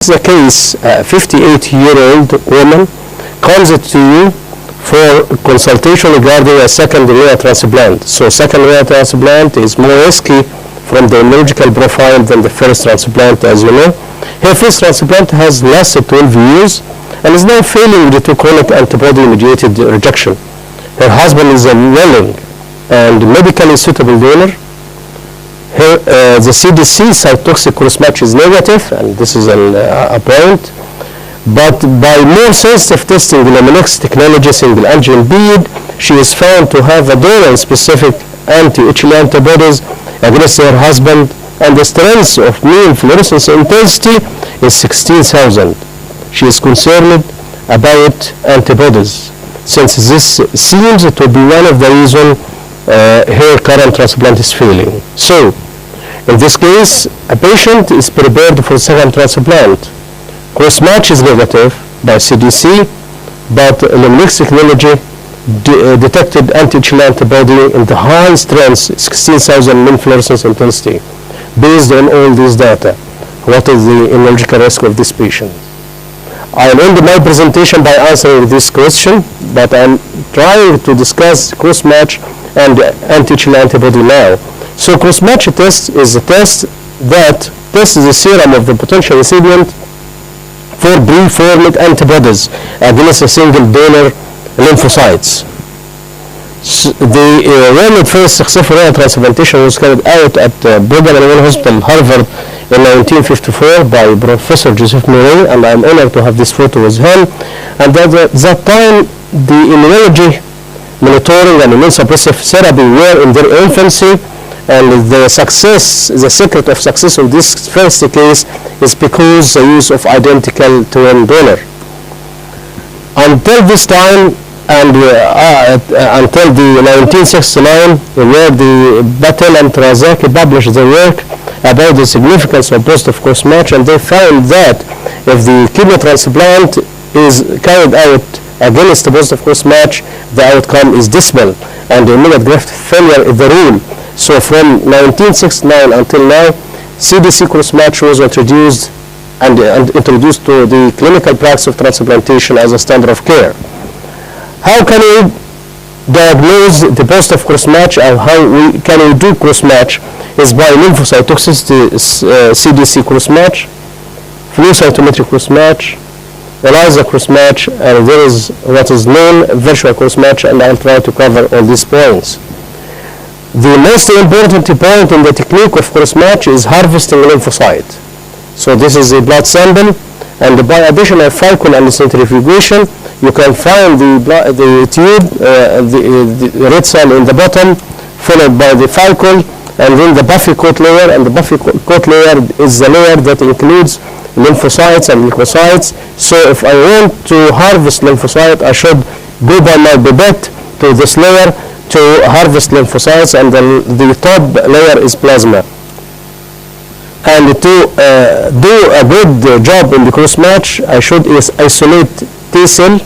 The case, a 58-year-old woman comes to you for consultation regarding a second renal transplant. So second renal transplant is more risky from the immunological profile than the first transplant, as you know. Her first transplant has lasted 12 years and is now failing due to chronic antibody-mediated rejection. Her husband is a willing and medically suitable donor. The CDC cytotoxic crossmatch is negative, and this is a point. But by more sensitive testing, the Immunological technology single antigen bead, she is found to have a donor-specific anti-HLA antibodies against her husband, and the strength of mean fluorescence intensity is 16,000. She is concerned about antibodies, since this seems to be one of the reasons her current transplant is failing. So, in this case, a patient is prepared for second transplant. Crossmatch is negative by CDC, but Immunological technology detected anti-HLA antibody in the high strength, 16,000 mean fluorescence intensity. Based on all this data, what is the immunological risk of this patient? I'll end my presentation by answering this question, but I'm trying to discuss crossmatch and anti-HLA antibody now. So crossmatch test is a test that tests the serum of the potential recipient for preformed antibodies against a single donor lymphocytes. So the first successful renal transplantation was carried out at Brigham and Women's Hospital, Harvard, in 1954 by Professor Joseph Murray, and I'm honored to have this photo with him. And at that time, the immunology monitoring and immunosuppressive therapy were in their infancy, and the secret of success of this first case is because the use of identical twin donor. Until this time, and until the 1969, where the Patel and Razaki published their work about the significance of positive crossmatch, and they found that if the kidney transplant is carried out against the positive crossmatch, the outcome is dismal, and the immediate graft failure is the rule. So from 1969 until now, CDC crossmatch was introduced and introduced to the clinical practice of transplantation as a standard of care. How can we diagnose the positive crossmatch, and how can we do crossmatch is by lymphocytotoxicity, CDC crossmatch, flow cytometric crossmatch, ELISA crossmatch, and there is what is known virtual crossmatch, and I'll try to cover all these points. The most important point in the technique of crossmatch is harvesting lymphocyte. So this is a blood sample, and by addition of Falcon and centrifugation, you can find the tube, the red cell in the bottom, followed by the Falcon, and then the buffy coat layer, and the buffy coat layer is the layer that includes lymphocytes and leukocytes. So if I want to harvest lymphocyte, I should go by my pipette to this layer to harvest lymphocytes, and the top layer is plasma. And to do a good job in the crossmatch, I should isolate T cell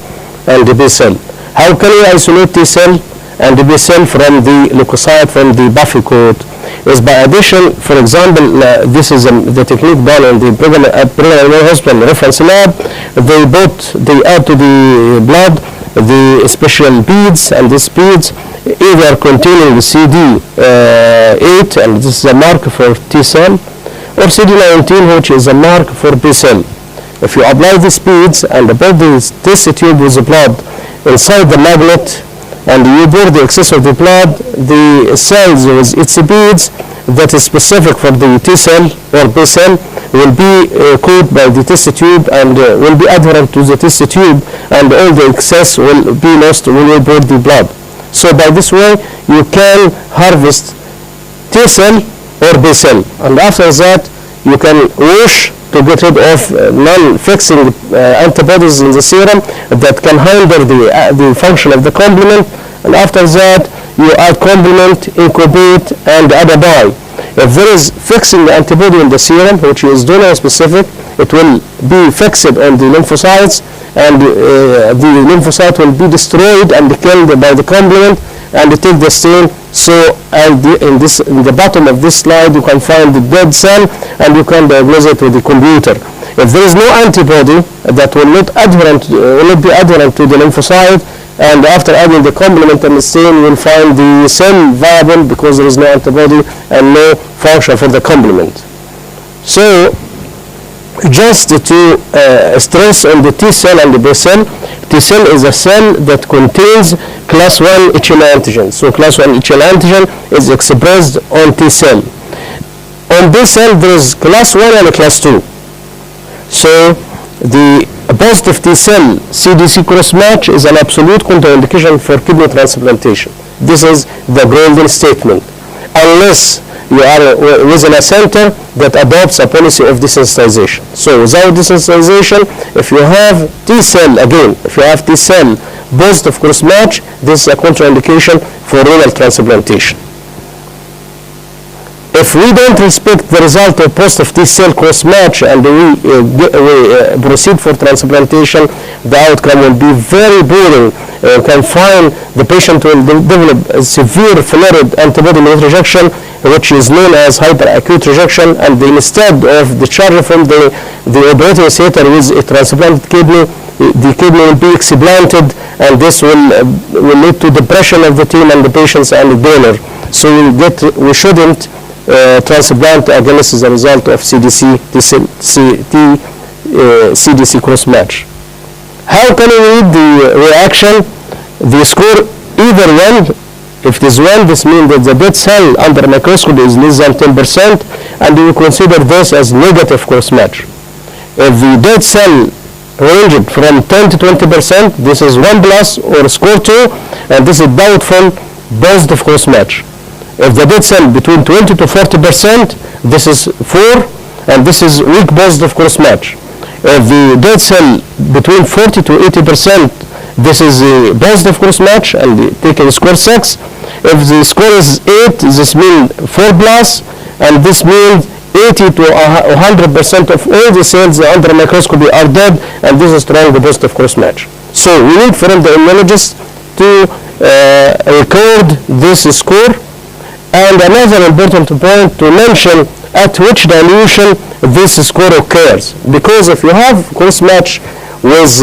and the B cell. How can we isolate T cell and the B cell from the leukocyte, from the buffy coat? Is by addition, for example, this is the technique done in the Brigham Hospital reference lab. They add to the blood the special beads, and these beads either containing CD8, and this is a marker for T cell, or CD19, which is a mark for B cell. If you apply these beads and put this test tube with the blood inside the magnet, and you pour the excess of the blood, the cells with its beads that is specific for the T cell or B cell will be caught by the test tube and will be adherent to the test tube, and all the excess will be lost when you pour the blood. So by this way, you can harvest T cell or B cell, and after that, you can wash to get rid of non-fixing antibodies in the serum that can hinder the function of the complement, and after that you add complement, incubate, and add a dye. If there is fixing the antibody in the serum, which is donor specific, it will be fixed on the lymphocytes, and the lymphocyte will be destroyed and killed by the complement and take the stain. So in the bottom of this slide, you can find the dead cell, and you can diagnose it with the computer. If there is no antibody that will not be adherent to the lymphocyte, and after adding the complement and the stain, you will find the cell viable because there is no antibody and no function for the complement. So, just to stress on the T cell and the B cell, T cell is a cell that contains class 1 HLA antigen. So class 1 HLA antigen is expressed on T cell. On B cell there is class 1 and class 2. So the positive T cell CDC crossmatch is an absolute contraindication for kidney transplantation. This is the golden statement. Unless you are within a center that adopts a policy of desensitization. So without desensitization, if you have T cell, again, if you have T cell positive crossmatch, this is a contraindication for renal transplantation. If we don't respect the result of positive T cell crossmatch and we proceed for transplantation, the outcome will be very boring. Can find the patient will develop a severe florid antibody-mediated rejection, which is known as hyperacute rejection, and instead of discharge from the operating theater with a transplanted kidney, the kidney will be explanted, and this will lead to depression of the team and the patients and the donor. So we shouldn't transplant against the result of CDC crossmatch. How can we read the reaction? The score either 1. If it is 1, this means that the dead cell under microscope is less than 10%, and we consider this as negative crossmatch. If the dead cell ranged from 10 to 20%, this is 1 plus or score 2, and this is doubtful positive crossmatch. If the dead cell between 20 to 40%, this is 4, and this is weak positive crossmatch. If the dead cell between 40 to 80%, this is a positive crossmatch, and take a score 6. If the score is 8, this means 4 plus, and this means 80 to 100% of all the cells under microscopy are dead, and this is strong positive crossmatch. So we need from the immunologist to record this score. And another important point to mention, at which dilution this score occurs. Because if you have crossmatch with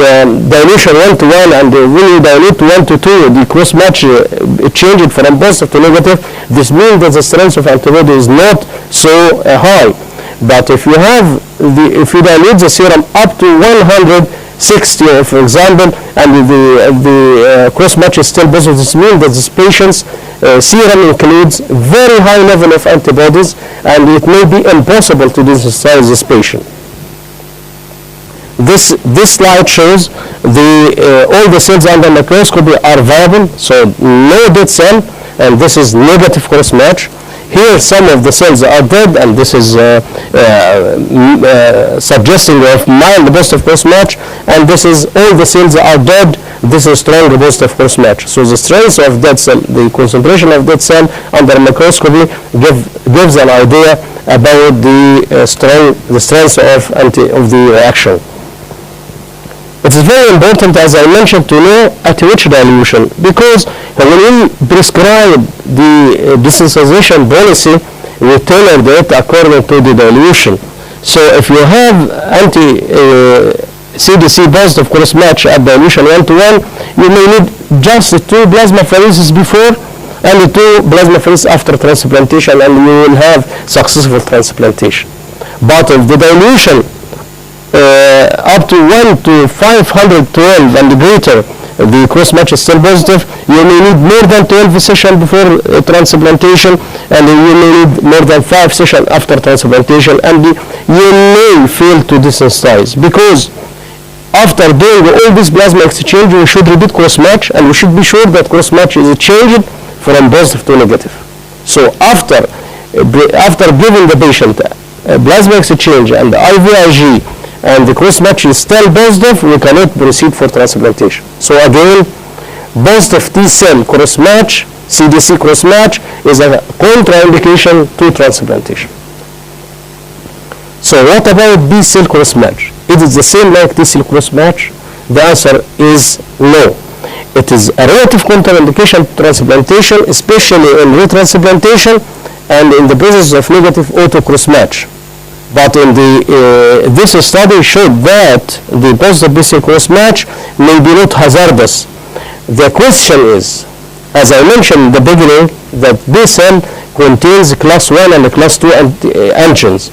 dilution 1 to 1, and when you dilute 1 to 2, the crossmatch changed from positive to negative, this means that the strength of antibody is not so high. But if you dilute the serum up to 160, for example, and the crossmatch is still positive, this means that this patient's serum includes very high level of antibodies, and it may be impossible to desensitize this patient. This slide shows all the cells under microscopy are viable, so no dead cell, and this is negative crossmatch. Here some of the cells are dead, and this is suggesting of mild positive crossmatch, and this is all the cells are dead. This is strong positive crossmatch. So the strength of dead cell, the concentration of dead cell under microscopy gives an idea about the strength of the reaction. It is very important, as I mentioned, to know at which dilution, because when we prescribe the desensitization policy, we tailor it according to the dilution. So if you have CDC positive crossmatch at dilution 1 to 1, you may need just 2 plasmapheresis before and 2 plasmapheresis after transplantation, and you will have successful transplantation. But if the dilution up to 1 to 512 and greater, the crossmatch is still positive, you may need more than 12 sessions before transplantation, and you may need more than 5 sessions after transplantation, and you may fail to desensitize, because after doing all this plasma exchange, we should repeat crossmatch, and we should be sure that crossmatch is changed from positive to negative. So after giving the patient plasma exchange and IVIG, and the crossmatch is still positive, we cannot proceed for transplantation. So again, positive T cell crossmatch, CDC crossmatch, is a contraindication to transplantation. So what about B cell crossmatch? It is the same like T cell crossmatch? The answer is no. It is a relative contraindication to transplantation, especially in retransplantation and in the presence of negative auto crossmatch. But in this study showed that the positive B cell cross-match may be not hazardous. The question is, as I mentioned in the beginning, that B cell contains class 1 and class 2 antigens.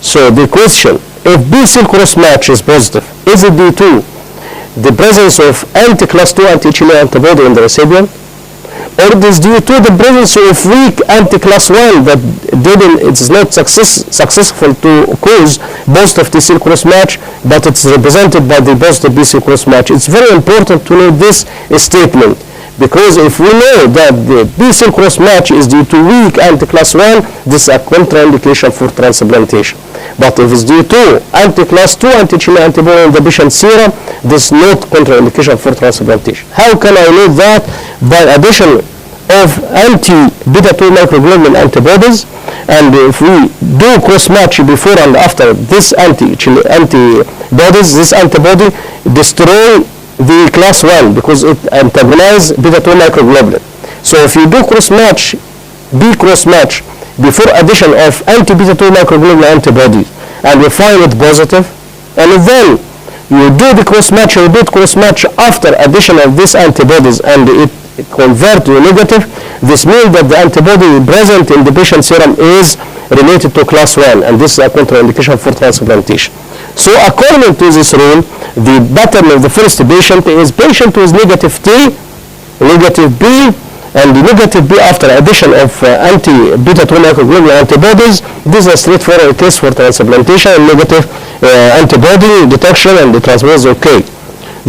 So the question, if B cell cross-match is positive, is it due to the presence of anti-class 2 anti-HLA antibody in the recipient? Or it is due to the presence of weak anti-class 1 that it's not successful to cause positive T cell cross-match, but it's represented by the positive B cell cross-match. It's very important to know this statement, because if we know that the B cell cross-match is due to weak anti-class 1, this is a contraindication for transplantation. But if it's due to anti-class 2 anti-HLA antibody in the patient serum, this is not contraindication for transplantation. How can I know that? By addition of anti-beta-2 microglobulin antibodies, and if we do cross-match before and after this antibodies, this antibody destroy the class 1 because it antagonizes beta-2 microglobulin. So if you do cross-match, cross-match before addition of anti-beta-2 microglobulin antibody, and you find it positive, and then you do the cross-match, repeat cross-match after addition of these antibodies, and it convert to negative, this means that the antibody present in the patient serum is related to class 1, and this is a contraindication for transplantation. So according to this rule, the pattern of the first patient is patient with negative T, negative B, and the negative B after addition of anti-beta-2 microglobulin antibodies. This is a straightforward case for transplantation, and negative antibody detection, and the transplant is okay.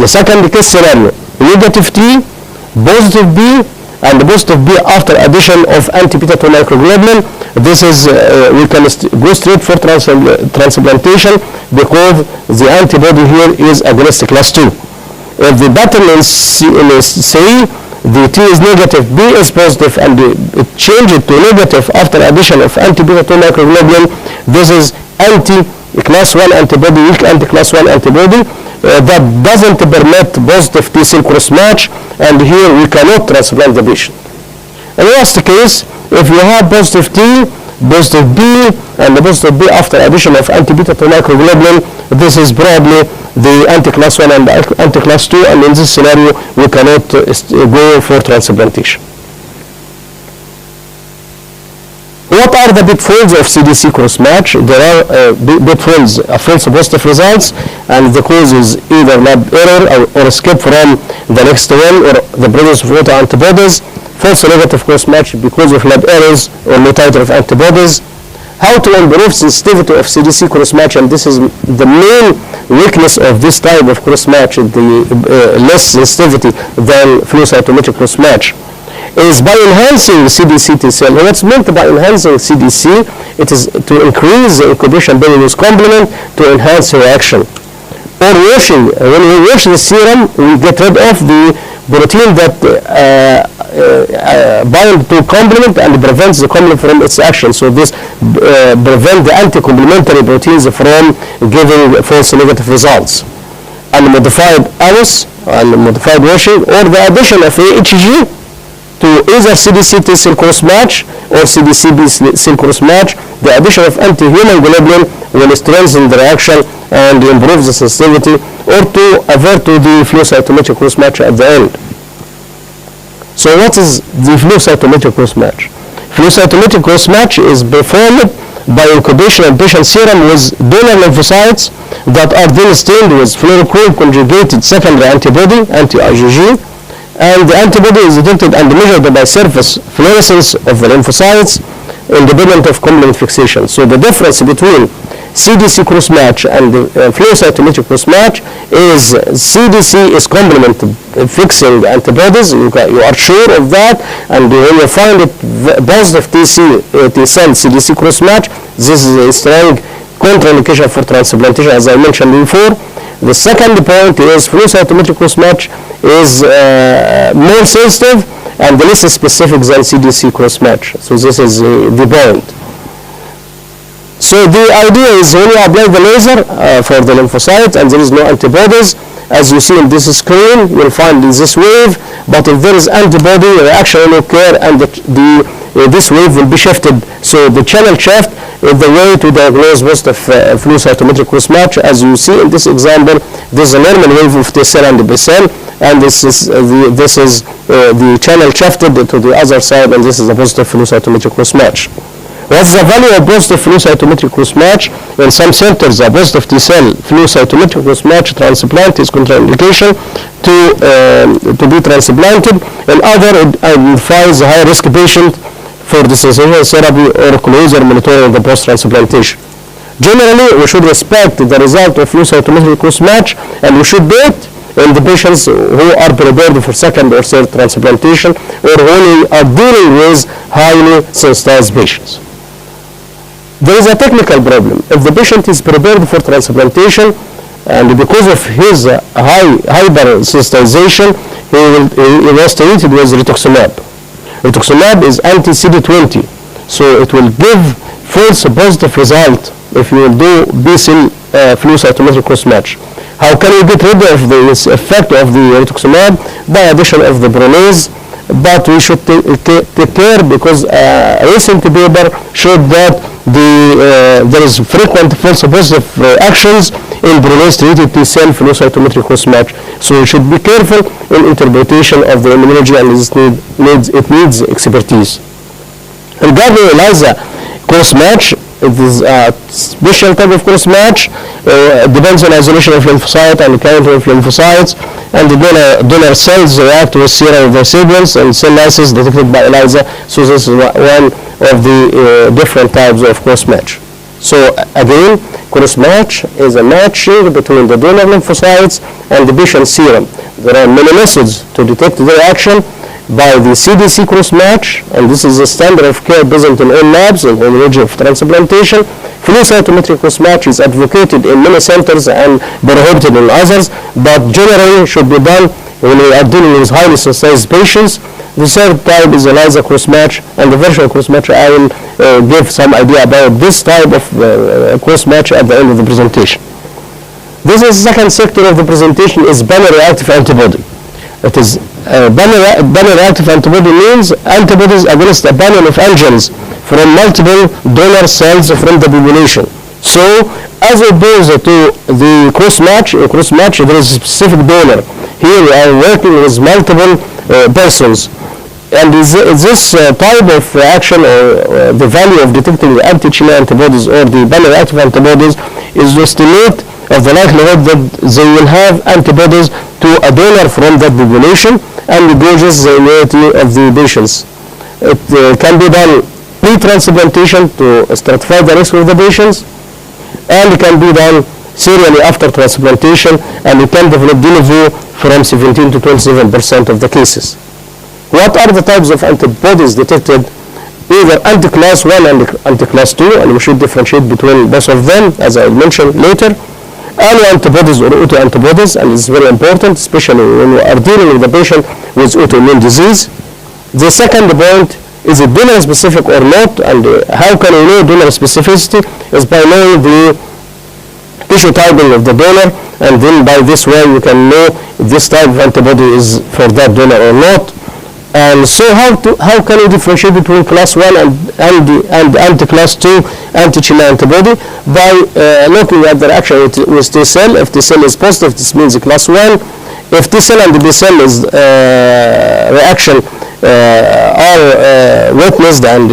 The second case scenario, negative T, positive B, and the positive B after addition of anti-beta-2 microglobulin. This is, we can go straight for transplantation because the antibody here is against class 2. If the pattern is C, the T is negative, B is positive, and it changes to negative after addition of anti-beta-2 microglobulin, this is anti-class 1 antibody, weak anti-class 1 antibody that doesn't permit positive T cell cross-match, and here we cannot transplant the patient. In the last case, if you have positive T, positive B, and the positive B after addition of anti-beta-2 microglobulin, this is probably the anti-class 1 and anti-class 2, and in this scenario, we cannot go for transplantation. What are the pitfalls of CDC cross-match? There are pitfalls of false positive results, and the cause is either lab error or escape from the next one, or the presence of autoantibodies. False negative cross-match because of lab errors or low titer of antibodies. How to improve sensitivity of CDC cross-match, and this is the main weakness of this type of cross-match, the less sensitivity than flow cytometric cross-match, is by enhancing CDC T cell. What's meant by enhancing CDC? It is to increase the incubation period with complement to enhance reaction. Or washing. When we wash the serum, we get rid of the protein that bind to complement and prevents the complement from its action. So this prevents the anti-complementary proteins from giving false negative results. And modified ALIS and modified washing, or the addition of AHG to either CDC T cell cross-match or CDC B cell cross-match, the addition of anti-human globulin will strengthen the reaction and improve the sensitivity, or to avert to the flow cytometric cross-match at the end. So what is the flow cytometric cross-match? Flow cytometric cross-match is performed by incubation of patient serum with donor lymphocytes that are then stained with fluorochrom conjugated secondary antibody, anti-IgG, and the antibody is detected and measured by surface fluorescence of the lymphocytes independent of complement fixation. So the difference between CDC cross-match and flow cytometric cross-match is CDC is complement fixing antibodies. You are sure of that, and when you find it positive T cell CDC cross-match, this is a strong contraindication for transplantation, as I mentioned before. The second point is flow cytometric cross-match is more sensitive and less specific than CDC cross-match. So this is the point. So the idea is when you apply the laser for the lymphocyte and there is no antibodies, as you see in this screen, you'll find this wave, but if there is antibody, reaction will occur and this wave will be shifted. So the channel shift is the way to diagnose positive flow cytometric cross-match. As you see in this example, this is a normal wave of T cell and B cell, and this is the channel shifted to the other side, and this is a positive flow cytometric cross-match. What's the value of positive flow cytometric cross-match? In some centers, a positive T cell flow cytometric cross-match transplant is contraindication to be transplanted. In other, it identifies a high-risk patient for desensitization therapy or closer monitoring the post-transplantation. Generally, we should respect the result of flow cytometric cross-match, and we should wait in the patients who are prepared for second or third transplantation, or who are dealing with highly sensitized patients. There is a technical problem. If the patient is prepared for transplantation, and because of his hypersensitization, he was treated with rituximab. Rituximab is anti-CD20, so it will give false positive result if you do B-cell flow cytometric cross-match. How can we get rid of this effect of the rituximab? By addition of the pronase, but we should take care, because a recent paper showed that there is frequent false positive actions in pronase-treated T-cell flow cytometric cross-match. So we should be careful in interpretation of the immunology, and it needs expertise. Regarding ELISA cross-match, it is a special type of cross-match. It depends on isolation of lymphocyte and count of lymphocytes, and the donor cells react with serum of the recipients and cell lysis detected by ELISA. So this is one of the different types of cross-match. So again, cross-match is a matching between the donor lymphocytes and the patient serum. There are many methods to detect the reaction. By the CDC cross-match, and this is a standard of care present in all labs in the region of transplantation. Flow cytometric cross-match is advocated in many centers and prohibited in others, but generally should be done when we are dealing with highly sensitized patients. The third type is ELISA cross-match, and the virtual cross-match, I will give some idea about this type of cross-match at the end of the presentation. This is the second sector of the presentation, is pan-reactive antibody. It is pan-reactive antibody means antibodies against a panel of antigens from multiple donor cells from the population. So, as opposed to the cross-match, there is a specific donor. Here we are working with multiple persons. And this type of reaction, or the value of detecting the anti-Chilean antibodies or the pan-reactive antibodies, is to estimate of the likelihood that they will have antibodies to a donor from that population, and gauges the immunity of the patients. It can be done pre-transplantation to stratify the risk of the patients, and it can be done serially after transplantation, and it can develop de novo from 17 to 27% of the cases. What are the types of antibodies detected? Either anti-class 1 and anti-class 2, and we should differentiate between both of them, as I mentioned later. Antibodies or autoantibodies, and it's very important, especially when we are dealing with the patient with autoimmune disease. The second point, is it donor specific or not, and how can we know donor specificity? Is by knowing the tissue typing of the donor, and then by this way you can know if this type of antibody is for that donor or not. And so how can we differentiate between class 1 and anti-class 2 anti-Chilean antibody? By looking at the reaction with T cell. If T cell is positive, this means class 1. If T cell and B cell is reaction are witnessed, and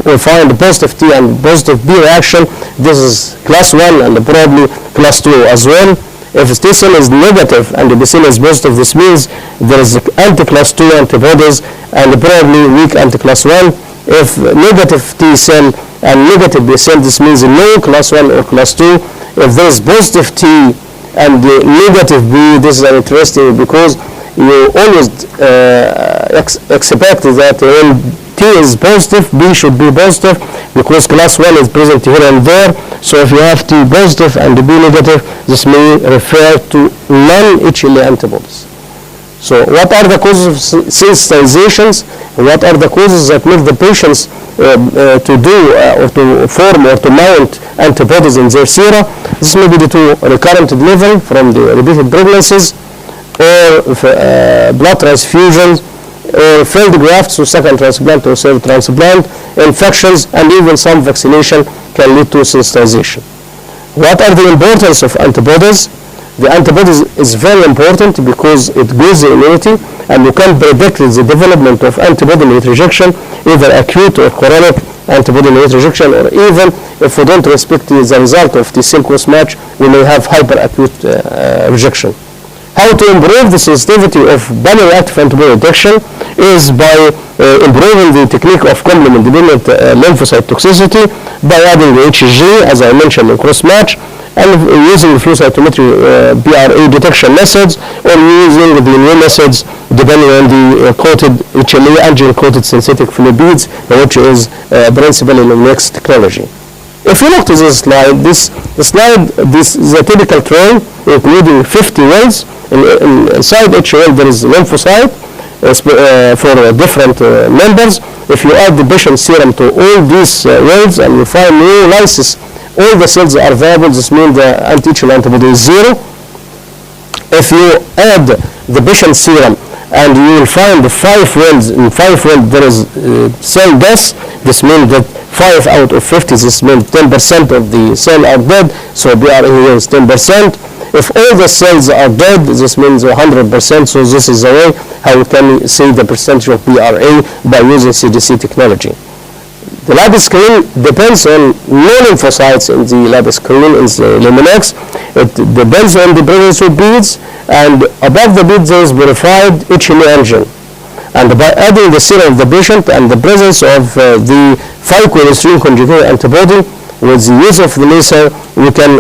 we find positive T and positive B reaction, this is class 1 and probably class 2 as well. If T cell is negative and the B cell is positive, this means there is anti-class 2 antibodies and probably weak anti-class 1. If negative T cell and negative B cell, this means no class 1 or class 2. If there is positive T and negative B, this is interesting, because you always expect that when T is positive, B should be positive, because class 1 is present here and there. So if you have T positive and B negative, this may refer to non-HLA antibodies. So what are the causes of sensitizations? What are the causes that make the patients to do or to form or to mount antibodies in their sera? This may be due to recurrent delivery from the repeated pregnancies, or blood transfusions, failed grafts to second transplant or third transplant, infections, and even some vaccination can lead to sensitization. What are the importance of antibodies? The antibodies is very important because it gives the immunity, and you can predict the development of antibody-mediated rejection, either acute or chronic antibody-mediated rejection, or even if we don't respect the result of the cell cross-match, we may have hyperacute rejection. How to improve the sensitivity of binary active antibody detection is by improving the technique of complement-dependent lymphocyte toxicity by adding the HG, as I mentioned in cross-match, and using flow cytometry PRA detection methods, or using the new methods depending on the coated HLA antigen-coated synthetic fluids, which is principal in the next technology. If you look to this slide, this is a typical tray including 50 wells. Inside each well there is lymphocyte for different members. If you add the patient serum to all these wells and you find new lysis, all the cells are viable. This means the anti-HLA antibody is 0. If you add the patient serum and you will find the 5 wells, in 5 wells there is cell death, this means that 5 out of 50, this means 10% of the cell are dead, so PRA here is 10%. If all the cells are dead, this means 100%, so this is the way how we can see the percentage of PRA by using CDC technology. The lab screen depends on no lymphocytes in the lab screen in the Luminex. It depends on the presence of beads, and above the beads there is verified HLA antigen. And by adding the serum of the patient and the presence of the 5-cholesterol conjugated antibody, with the use of the laser, we can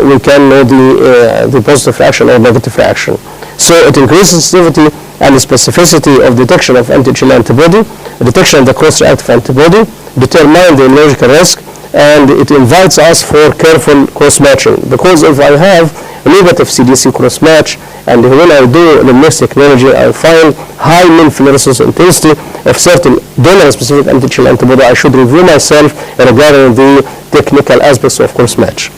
know the positive reaction or negative reaction. So it increases sensitivity and specificity of detection of anti-HLA antibody, detection of the cross-reactive antibody, determine the immunological risk, and it invites us for careful cross-matching. Because if I have a negative CDC cross-match, and when I do the next technology, I find high mean fluorescence intensity of certain donor-specific anti-HLA antibody, I should review myself regarding the technical aspects of cross-match.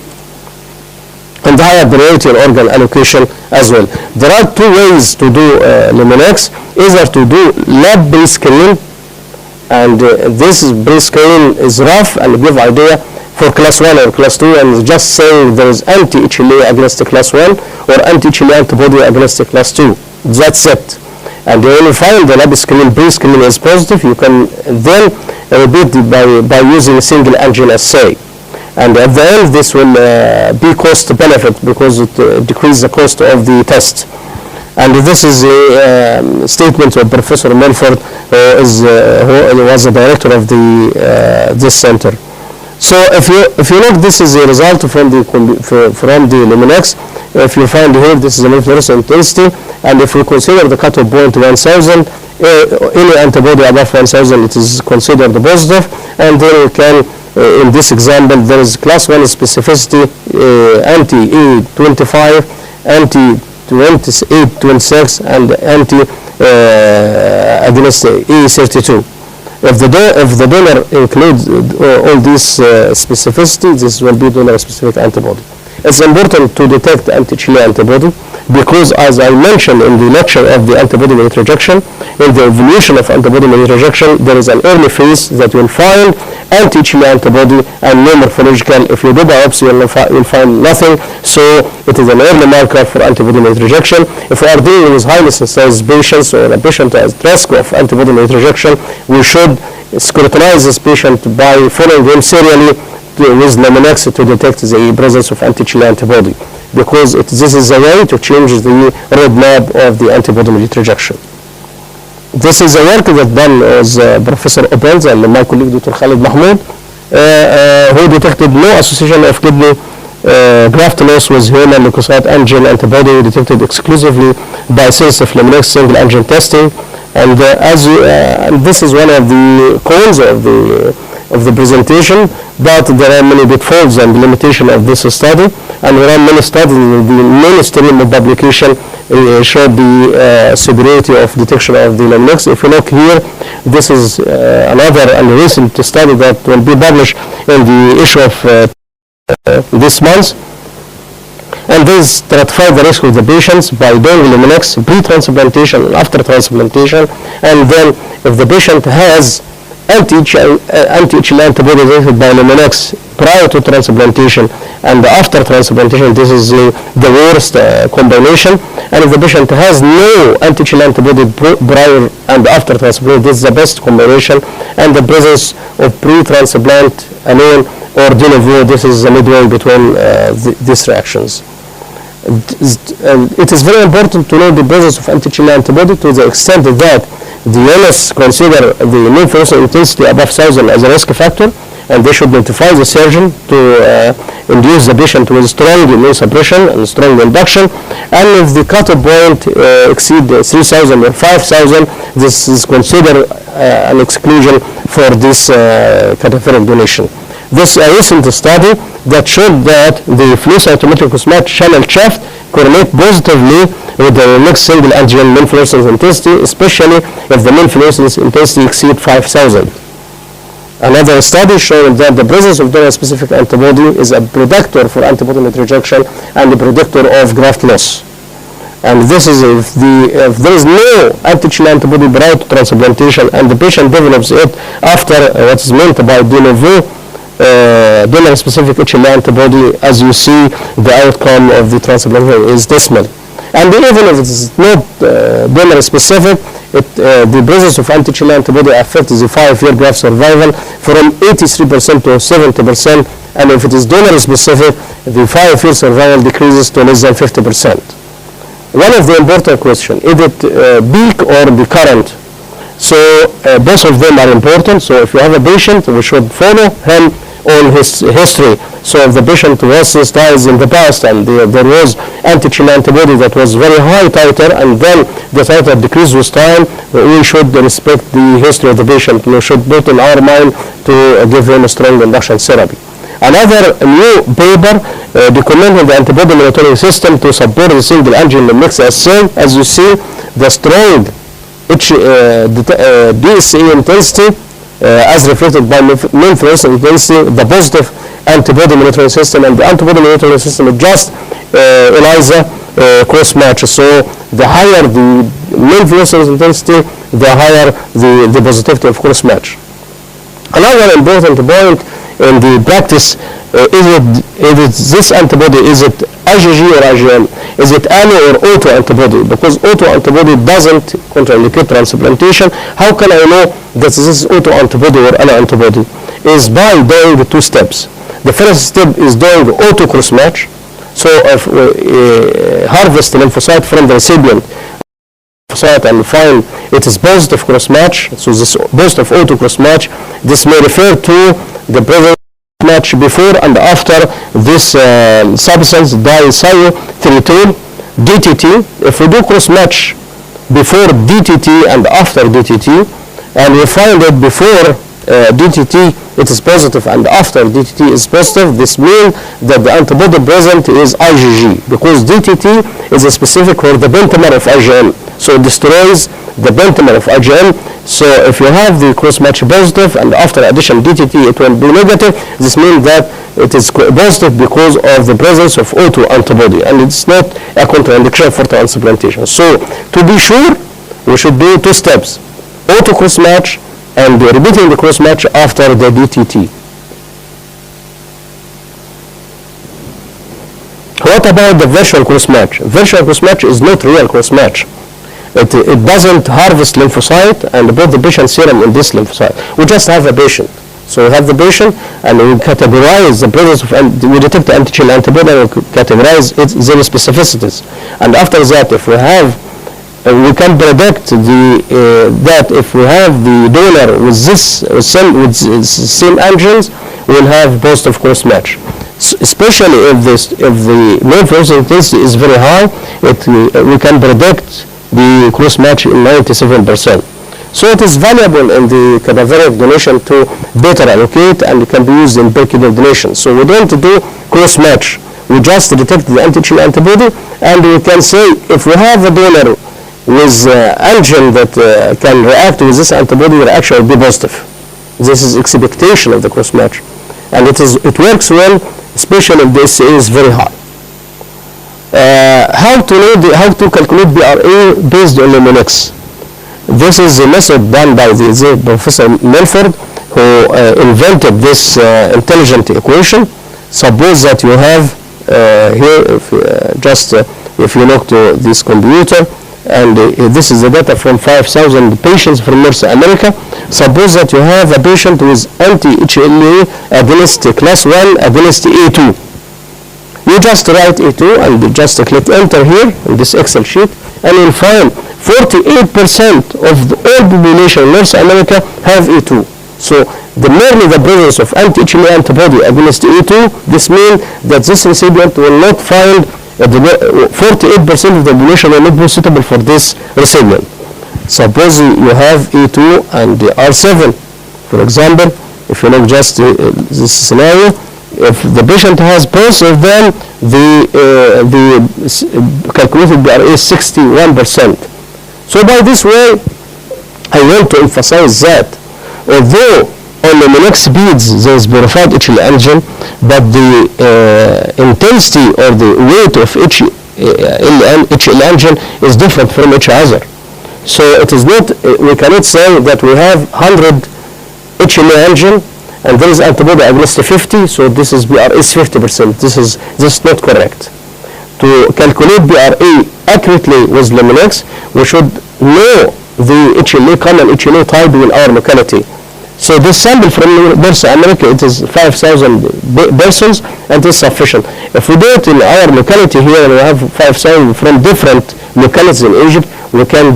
And higher priority and organ allocation as well. There are 2 ways to do Luminex, either to do lab pre-screen, and this pre-screen is rough and give idea for class 1 or class 2, and just saying there is anti-HLA against the class 1 or anti-HLA antibody against the class 2. That's it. And when you find the lab screen, pre-screen is positive, you can then repeat by using a single antigen assay. And at the end, this will be cost benefit because it decreases the cost of the test. And this is a statement of Professor Melford, who was the director of this center. So if you look, this is a result from the Luminex. If you find here, this is the fluorescence intensity, and if we consider the cutoff point 1,000, any antibody above 1,000, it is considered positive, and then we can, in this example, there is class 1 specificity, anti-E25, anti-2826, and anti-against E32. If the donor includes all these specificity, this will be donor-specific antibody. It's important to detect anti-HLA antibody because, as I mentioned in the lecture of the antibody-mediated rejection, in the evolution of antibody-mediated rejection, there is an early phase that will find anti-HLA antibody and no morphological. If you do biopsy, you'll find nothing. So it is an early marker for antibody-mediated rejection. If we are dealing with highly sensitized patients or a patient at risk of antibody-mediated rejection, we should scrutinize this patient by following him serially with Luminex to detect the presence of anti-HLA antibody, because this is a way to change the roadmap of the antibody-mediated rejection. This is a work that done as Professor Opens and my colleague Dr. Khalid Mahmoud, who detected no association of kidney graft loss with human leukocyte antigen antibody detected exclusively by sensitive Luminex single antigen testing. And and this is one of the cons of the presentation, but there are many pitfalls and limitations of this study, and there are many studies in the mainstream of publication showed the superiority of detection of the Luminex. If you look here, this is another and recent study that will be published in the issue of this month. And they stratify the risk of the patients by doing Luminex pre-transplantation and after transplantation. And then if the patient has anti-HLA antibody detected by Luminex prior to transplantation and after transplantation, this is the worst combination. And if the patient has no anti-HLA antibody prior and after transplantation, this is the best combination. And the presence of pre-transplant alone or de novo, this is the midway between these reactions. It is very important to know the presence of anti-HLA antibody to the extent that the MS consider the lymphocyte intensity above 1,000 as a risk factor, and they should notify the surgeon to induce the patient with strong immune suppression and strong induction. And if the cutoff point exceed 3,000 or 5,000, this is considered an exclusion for this cadaveric donation. This a recent study that showed that the flow cytometric Crossmatch channel shaft correlate positively with the next single antigen lymphocyte intensity, especially if the lymphocyte intensity exceed 5,000. Another study showed that the presence of donor-specific antibody is a predictor for antibody rejection and a predictor of graft loss. And this is if there is no anti-HLA antibody prior to transplantation and the patient develops it after what is meant by de novo donor-specific HLA antibody, as you see, the outcome of the transplantation is dismal. And even if it is not donor-specific, the presence of anti-HLA antibody affects the 5-year graft survival from 83% to 70%, and if it is donor-specific, the 5-year survival decreases to less than 50%. One of the important questions, is it peak or recurrent? So both of them are important. So if you have a patient, we should follow him on his history. So if the patient was sensitized in the past and there was anti-HLA antibody that was very high titer and then the titer decreased with time, we should respect the history of the patient. We should put in our mind to give him a strong induction therapy. Another new paper documenting the antibody monitoring system to support the single antigen mix assay. As you see, the strong DSA intensity as reflected by lymphocyte intensity, the positive antibody monitoring system, and the antibody monitoring system is just ELISA cross-match. So the higher the lymphocyte intensity, the higher the positivity of cross-match. Another important point in the practice is this antibody, is it IgG or IgM? Is it allo or auto antibody? Because auto antibody doesn't contraindicate transplantation. How can I know that this is auto antibody or allo antibody? Is by doing the two steps. The first step is doing auto cross-match. So if we harvest lymphocyte from the recipient and find it is positive cross-match, so this positive auto cross-match, this may refer to the presence match before and after this substance diethyltryptamine DTT. If we do cross-match before DTT and after DTT, and we find it before DTT it is positive and after DTT is positive, this means that the antibody present is IgG, because DTT is a specific for the pentamer of IgM, so it destroys the pentamer of IgM. So if you have the cross-match positive and after addition DTT it will be negative, this means that it is positive because of the presence of auto antibody, and it's not a contraindication for transplantation. So to be sure, we should do two steps: auto cross-match and repeating the cross-match after the DTT. What about the virtual cross-match? Virtual cross-match is not real cross-match. It doesn't harvest lymphocyte and put the patient serum in this lymphocyte. We just have a patient. So we have the patient and we categorize the presence of, we detect the anti-HLA antibody and we categorize its their specificities. And after that, if we have, we can predict that if we have the donor with this same antigens, we'll have positive cross-match. Especially if the lymphocyte intensity is very high, we can predict the cross-match in 97%. So it is valuable in the cadaveric donation to better allocate, and it can be used in per-kidney donation. So we don't do cross-match. We just detect the anti-HLA antibody, and we can say if we have a donor with antigen that can react with this antibody, the reaction will be positive. This is expectation of the cross-match. And it works well, especially if the DSA is very high. How to calculate PRA based on Luminex? This is a method done by the Professor Milford, who invented this intelligent equation. Suppose that you have here, if you look to this computer, and this is the data from 5,000 patients from North America. Suppose that you have a patient with anti-HLA against class 1 against A2. You just write A2 and just click enter here in this Excel sheet, and you'll find 48% of the all population in North America have A2. So merely the presence of anti-HLA antibody against A2, this means that this recipient will not find 48% of the population will not be suitable for this recipient. Suppose you have A2 and R7. For example, if you look just this scenario, if the patient has both of them, the calculated PRA is 61%. So by this way, I want to emphasize that although on the Luminex beads there is purified HLA antigen, but the intensity or the weight of HLA antigen is different from each other. So it is not, we cannot say that we have 100 HLA antigen and there is antibody against 50, so this is PRA is 50%. This is not correct. To calculate PRA accurately with Luminex, we should know the common HLA type in our locality. So this sample from North America, it is 5,000 persons, and it is sufficient. If we do it in our locality here, and we have 5,000 from different localities in Egypt, we can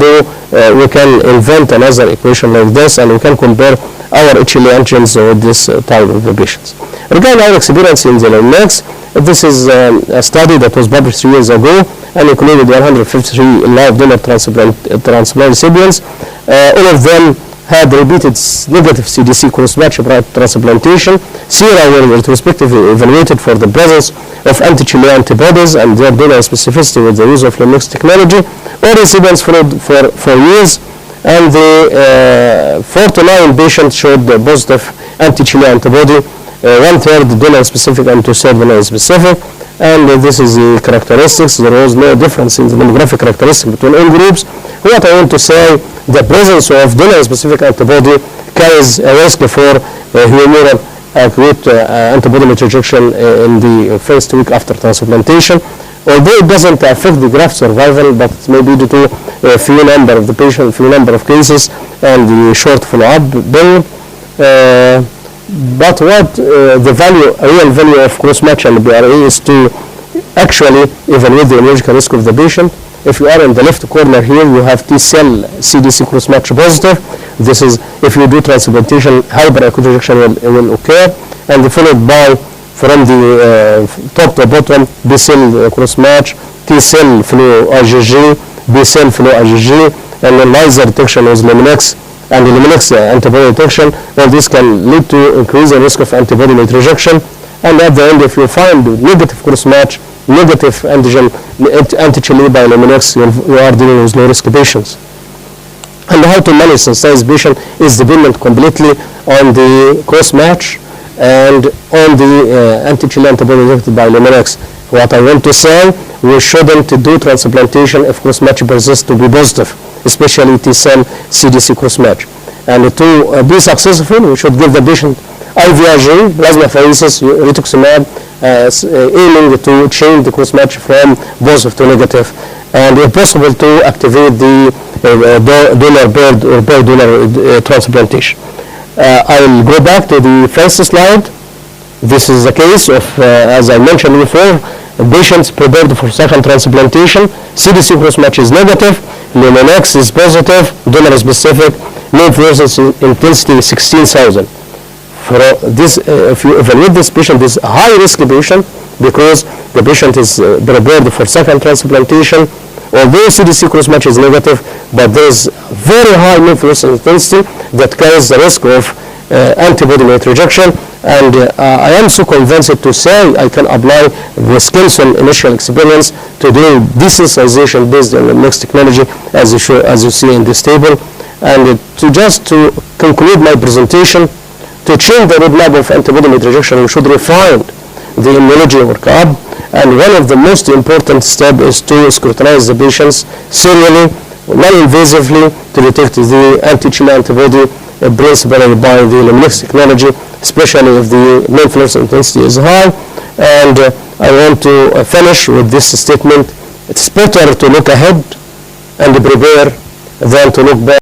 invent another equation like this, and we can compare our HLA antigens with this type of patients. Regarding our experience in the Luminex, this is a study that was published 3 years ago and included 153 live donor transplant recipients. All of them had repeated negative CDC cross-match prior to transplantation. Sera were retrospectively evaluated for the presence of anti-HLA antibodies and their donor specificity with the use of Luminex technology. All recipients followed for years, and the 49 patients showed the positive anti-HLA antibody, 1/3 donor-specific and 2/3 donor-specific. And this is the characteristics. There was no difference in the demographic characteristics between all groups. What I want to say, the presence of donor-specific antibody carries a risk for humoral acute antibody rejection in the first week after transplantation. Although it doesn't affect the graft survival, but it may be due to a few number of the patient, few number of cases, and the short follow-up period. But what real value of cross-match and PRA is to actually evaluate the immunological risk of the patient. If you are in the left corner here, you have T-cell CDC cross-match positive. This is if you do transplantation, hyperacute rejection will occur, and followed by from the top to bottom, B-cell cross-match, T-cell flow IgG, B-cell flow IgG, and then laser detection with Luminex, and the Luminex antibody detection. All this can lead to increase the risk of antibody rejection. And at the end, if you find negative cross-match, negative antigen, anti-HLA by Luminex, you are dealing with low-risk patients. And how to manage sensitized patient is dependent completely on the cross-match and on the anti-HLA antibody detected by Luminex. What I want to say, we shouldn't do transplantation if cross-match persists to be positive, especially T-cell CDC cross-match. And to be successful, we should give the patient IVIG, plasmapheresis, rituximab, aiming to change the cross-match from positive to negative, and if possible to activate the donor-paired or paired donor transplantation. I'll go back to the first slide. This is the case of, as I mentioned before, patients prepared for second transplantation. CDC cross-match is negative, Luminex is positive, donor-specific, lymphocyte intensity 16,000. For this, if you evaluate this patient, this is a high-risk patient because the patient is prepared for second transplantation. Although CDC cross-match is negative, but there is very high lymphocyte intensity that carries the risk of antibody rejection. And I am so convinced to say I can apply the Skinson initial experience to do desensitization based on the Luminex technology, as you see in this table. And to conclude my presentation, to change the roadmap of antibody rejection, we should refine the immunology workup. And one of the most important steps is to scrutinize the patients serially, non-invasively, to detect the antigen antibody principally by the Luminex technology, especially if the lymph node intensity is high. And I want to finish with this statement. It's better to look ahead and prepare than to look back.